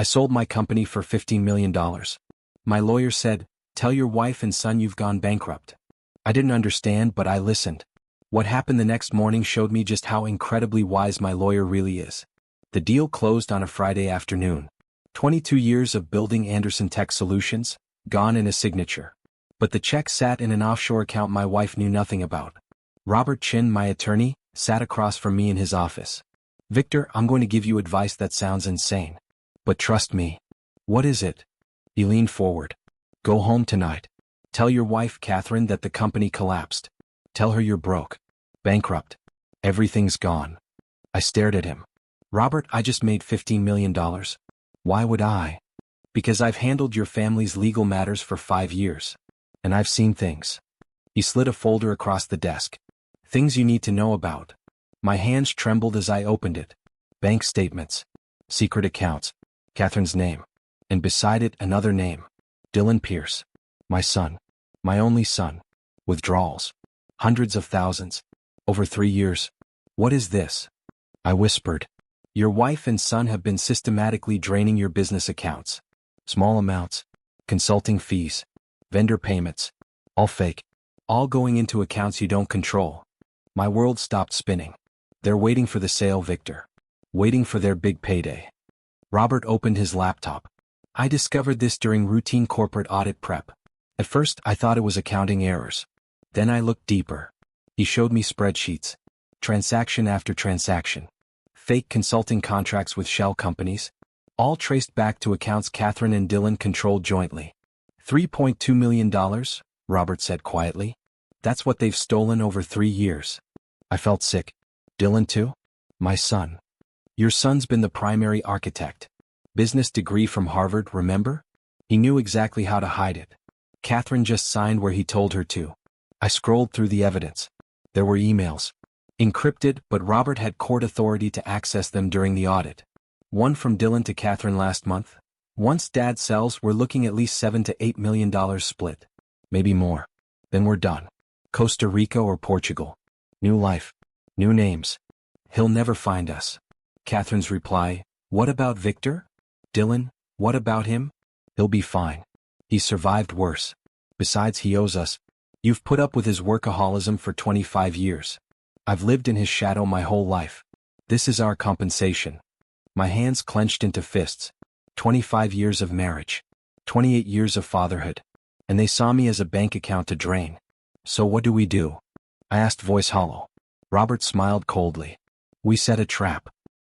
I sold my company for $15 million. My lawyer said, "Tell your wife and son you've gone bankrupt." I didn't understand, but I listened. What happened the next morning showed me just how incredibly wise my lawyer really is. The deal closed on a Friday afternoon. 22 years of building Anderson Tech Solutions, gone in a signature. But the check sat in an offshore account my wife knew nothing about. Robert Chin, my attorney, sat across from me in his office. "Victor, I'm going to give you advice that sounds insane. But trust me." "What is it?" He leaned forward. "Go home tonight. Tell your wife, Catherine, that the company collapsed. Tell her you're broke. Bankrupt. Everything's gone." I stared at him. "Robert, I just made $15 million. Why would I?" "Because I've handled your family's legal matters for 5 years. And I've seen things." He slid a folder across the desk. "Things you need to know about." My hands trembled as I opened it. Bank statements. Secret accounts. Catherine's name. And beside it another name. Dylan Pierce. My son. My only son. Withdrawals. Hundreds of thousands. Over 3 years. "What is this?" I whispered. "Your wife and son have been systematically draining your business accounts. Small amounts. Consulting fees. Vendor payments. All fake. All going into accounts you don't control." My world stopped spinning. "They're waiting for the sale, Victor. Waiting for their big payday." Robert opened his laptop. "I discovered this during routine corporate audit prep. At first I thought it was accounting errors. Then I looked deeper." He showed me spreadsheets. Transaction after transaction. Fake consulting contracts with shell companies. All traced back to accounts Catherine and Dylan controlled jointly. $3.2 million, Robert said quietly. "That's what they've stolen over 3 years." I felt sick. "Dylan too?" "My son." "Your son's been the primary architect. Business degree from Harvard, remember? He knew exactly how to hide it. Catherine just signed where he told her to." I scrolled through the evidence. There were emails. Encrypted, but Robert had court authority to access them during the audit. One from Dylan to Catherine last month. "Once Dad sells, we're looking at least $7 to $8 million split. Maybe more. Then we're done. Costa Rica or Portugal. New life. New names. He'll never find us." Catherine's reply, "What about Victor? Dylan, what about him? He'll be fine. He survived worse. Besides, he owes us. You've put up with his workaholism for 25 years. I've lived in his shadow my whole life. This is our compensation." My hands clenched into fists. 25 years of marriage. 28 years of fatherhood. And they saw me as a bank account to drain. "So what do we do?" I asked, voice hollow. Robert smiled coldly. "We set a trap."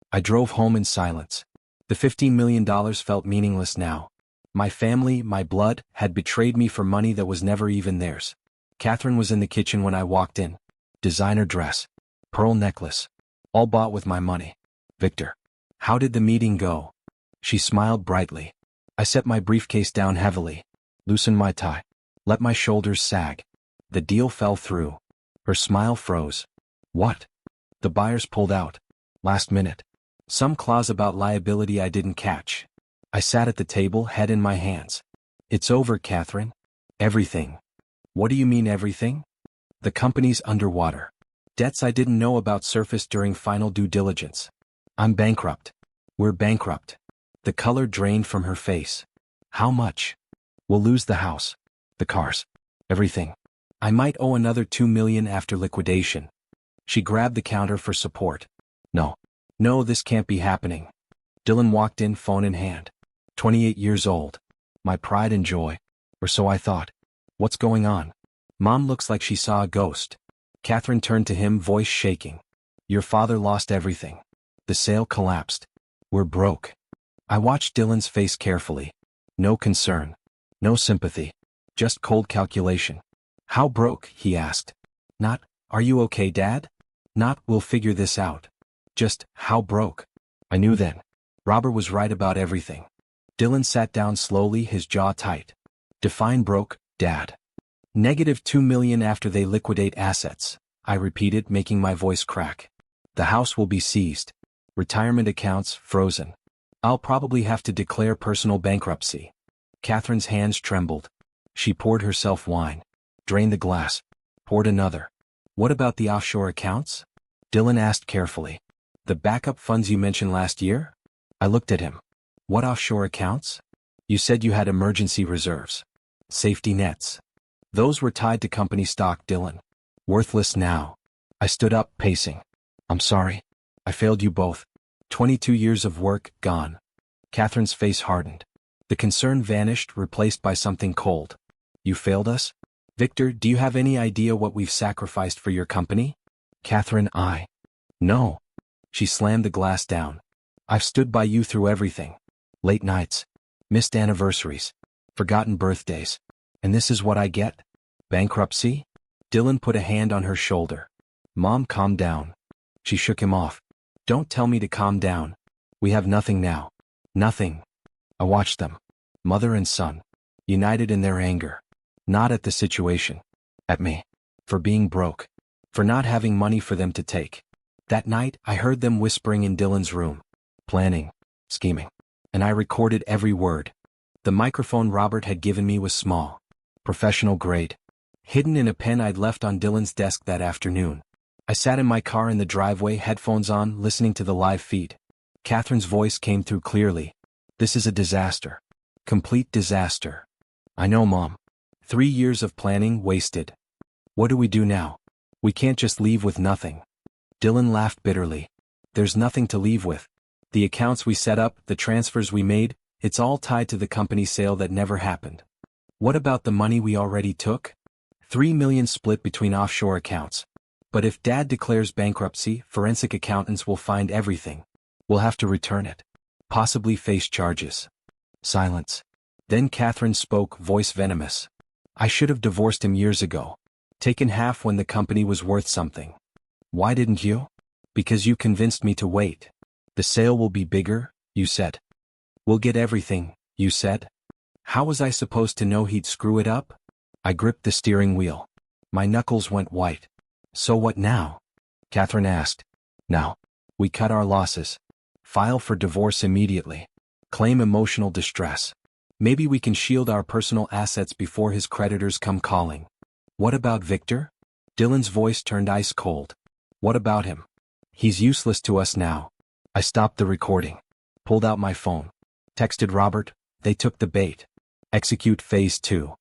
I drove home in silence. The $15 million felt meaningless now. My family, my blood, had betrayed me for money that was never even theirs. Catherine was in the kitchen when I walked in. Designer dress. Pearl necklace. All bought with my money. "Victor, how did the meeting go?" She smiled brightly. I set my briefcase down heavily. Loosened my tie. Let my shoulders sag. "The deal fell through." Her smile froze. "What?" "The buyers pulled out. Last minute. Some clause about liability I didn't catch." I sat at the table, head in my hands. "It's over, Catherine. Everything." "What do you mean everything?" "The company's underwater. Debts I didn't know about surfaced during final due diligence. I'm bankrupt. We're bankrupt." The color drained from her face. "How much?" "We'll lose the house. The cars. Everything. I might owe another $2 million after liquidation." She grabbed the counter for support. "No. No, this can't be happening." Dylan walked in, phone in hand. 28 years old. My pride and joy. Or so I thought. "What's going on?" "Mom looks like she saw a ghost." Catherine turned to him, voice shaking. "Your father lost everything. The sale collapsed. We're broke." I watched Dylan's face carefully. No concern. No sympathy. Just cold calculation. "How broke?" he asked. Not, "Are you okay, Dad?" Not, "We'll figure this out." Just, "How broke?" I knew then. Robert was right about everything. Dylan sat down slowly, his jaw tight. "Define broke, Dad." "-2 million after they liquidate assets," I repeated, making my voice crack. "The house will be seized. Retirement accounts frozen. I'll probably have to declare personal bankruptcy." Catherine's hands trembled. She poured herself wine. Drained the glass. Poured another. "What about the offshore accounts?" Dylan asked carefully. "The backup funds you mentioned last year?" I looked at him. What offshore accounts? You said you had emergency reserves. Safety nets. Those were tied to company stock, Dylan. Worthless now. I stood up, pacing. I'm sorry. I failed you both. 22 years of work, gone. Catherine's face hardened. The concern vanished, replaced by something cold. You failed us? Victor, do you have any idea what we've sacrificed for your company? Catherine, No. She slammed the glass down. I've stood by you through everything. Late nights. Missed anniversaries. Forgotten birthdays. And this is what I get? Bankruptcy? Dylan put a hand on her shoulder. Mom, calm down. She shook him off. Don't tell me to calm down. We have nothing now. Nothing. I watched them. Mother and son. United in their anger. Not at the situation. At me. For being broke. For not having money for them to take. That night, I heard them whispering in Dylan's room. Planning. Scheming. And I recorded every word. The microphone Robert had given me was small. Professional grade. Hidden in a pen I'd left on Dylan's desk that afternoon. I sat in my car in the driveway, headphones on, listening to the live feed. Catherine's voice came through clearly. This is a disaster. Complete disaster. I know, Mom. 3 years of planning wasted. What do we do now? We can't just leave with nothing. Dylan laughed bitterly. There's nothing to leave with. The accounts we set up, the transfers we made, it's all tied to the company sale that never happened. What about the money we already took? $3 million split between offshore accounts. But if Dad declares bankruptcy, forensic accountants will find everything. We'll have to return it. Possibly face charges. Silence. Then Catherine spoke, voice venomous. I should have divorced him years ago. Taken half when the company was worth something. Why didn't you? Because you convinced me to wait. The sale will be bigger, you said. We'll get everything, you said. How was I supposed to know he'd screw it up? I gripped the steering wheel. My knuckles went white. So what now? Catherine asked. Now. We cut our losses. File for divorce immediately. Claim emotional distress. Maybe we can shield our personal assets before his creditors come calling. What about Victor? Dylan's voice turned ice cold. What about him? He's useless to us now. I stopped the recording. Pulled out my phone. Texted Robert. They took the bait. Execute phase 2.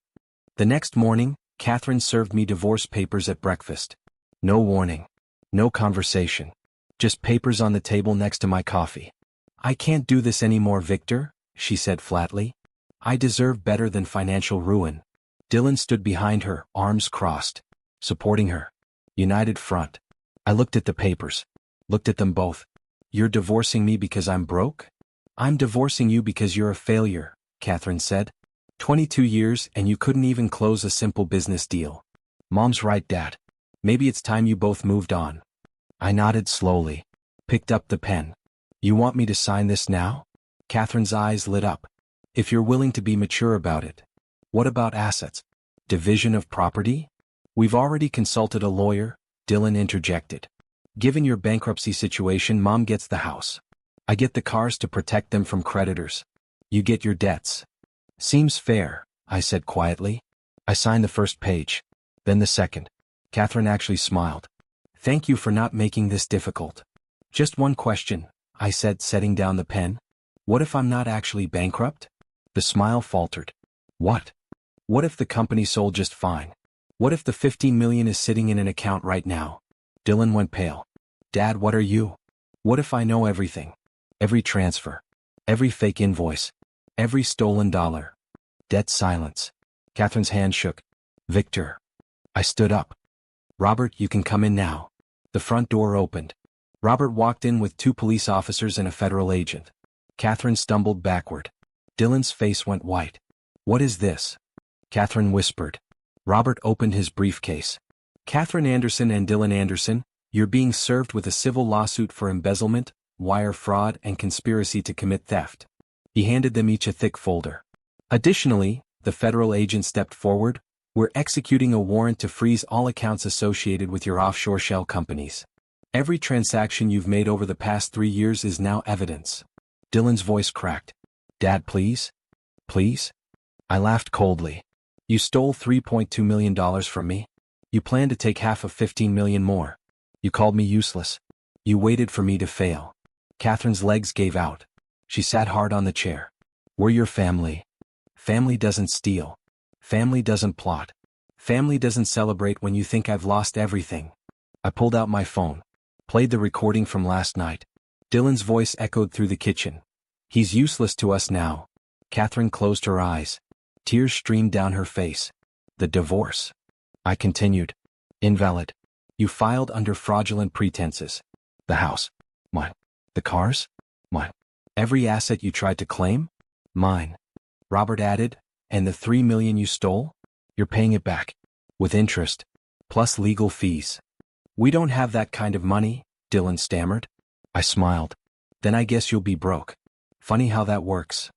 The next morning, Catherine served me divorce papers at breakfast. No warning. No conversation. Just papers on the table next to my coffee. I can't do this anymore, Victor, she said flatly. I deserve better than financial ruin. Dylan stood behind her, arms crossed. Supporting her. United front. I looked at the papers. Looked at them both. You're divorcing me because I'm broke? I'm divorcing you because you're a failure, Catherine said. 22 years and you couldn't even close a simple business deal. Mom's right, Dad. Maybe it's time you both moved on. I nodded slowly. Picked up the pen. You want me to sign this now? Catherine's eyes lit up. If you're willing to be mature about it. What about assets? Division of property? We've already consulted a lawyer, Dylan interjected. Given your bankruptcy situation, Mom gets the house. I get the cars to protect them from creditors. You get your debts. Seems fair, I said quietly. I signed the first page. Then the second. Catherine actually smiled. Thank you for not making this difficult. Just one question, I said, setting down the pen. What if I'm not actually bankrupt? The smile faltered. What? What if the company sold just fine? What if the $15 million is sitting in an account right now? Dylan went pale. Dad, what are you? What if I know everything? Every transfer. Every fake invoice. Every stolen dollar. Dead silence. Catherine's hand shook. Victor. I stood up. Robert, you can come in now. The front door opened. Robert walked in with 2 police officers and a federal agent. Catherine stumbled backward. Dylan's face went white. What is this? Catherine whispered. Robert opened his briefcase. Catherine Anderson and Dylan Anderson, you're being served with a civil lawsuit for embezzlement, wire fraud, and conspiracy to commit theft. He handed them each a thick folder. Additionally, the federal agent stepped forward. We're executing a warrant to freeze all accounts associated with your offshore shell companies. Every transaction you've made over the past 3 years is now evidence. Dylan's voice cracked. Dad, please? Please? I laughed coldly. You stole $3.2 million from me. You planned to take half of $15 million more. You called me useless. You waited for me to fail. Catherine's legs gave out. She sat hard on the chair. We're your family. Family doesn't steal. Family doesn't plot. Family doesn't celebrate when you think I've lost everything. I pulled out my phone. Played the recording from last night. Dylan's voice echoed through the kitchen. He's useless to us now. Catherine closed her eyes. Tears streamed down her face. The divorce. I continued. Invalid. You filed under fraudulent pretenses. The house. Mine. The cars. Mine. Every asset you tried to claim. Mine. Robert added, and the $3 million you stole? You're paying it back. With interest. Plus legal fees. We don't have that kind of money, Dylan stammered. I smiled. Then I guess you'll be broke. Funny how that works.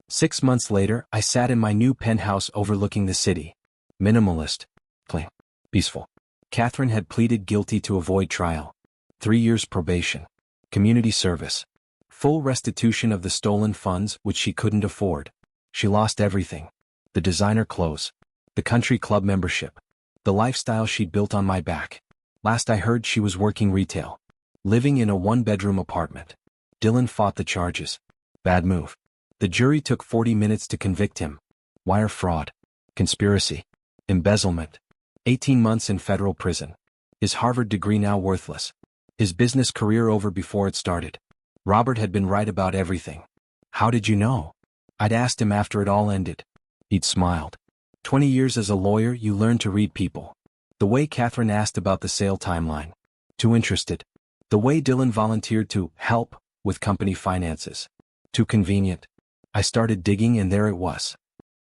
6 months later, I sat in my new penthouse overlooking the city. Minimalist. Clean. Peaceful. Catherine had pleaded guilty to avoid trial. 3 years probation. Community service. Full restitution of the stolen funds which she couldn't afford. She lost everything. The designer clothes. The country club membership. The lifestyle she'd built on my back. Last I heard she was working retail. Living in a 1-bedroom apartment. Dylan fought the charges. Bad move. The jury took 40 minutes to convict him. Wire fraud. Conspiracy. Embezzlement. 18 months in federal prison. His Harvard degree now worthless. His business career over before it started. Robert had been right about everything. How did you know? I'd asked him after it all ended. He'd smiled. 20 years as a lawyer, you learn to read people. The way Catherine asked about the sale timeline. Too interested. The way Dylan volunteered to help with company finances. Too convenient. I started digging and there it was.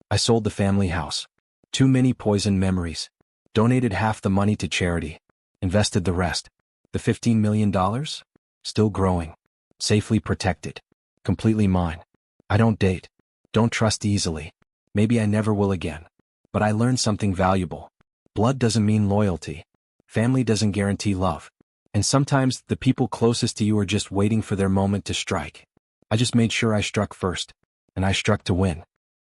I sold the family house. Too many poisoned memories. Donated half the money to charity. Invested the rest. The $15 million? Still growing. Safely protected. Completely mine. I don't date. Don't trust easily. Maybe I never will again. But I learned something valuable. Blood doesn't mean loyalty. Family doesn't guarantee love. And sometimes the people closest to you are just waiting for their moment to strike. I just made sure I struck first. And I struck to win.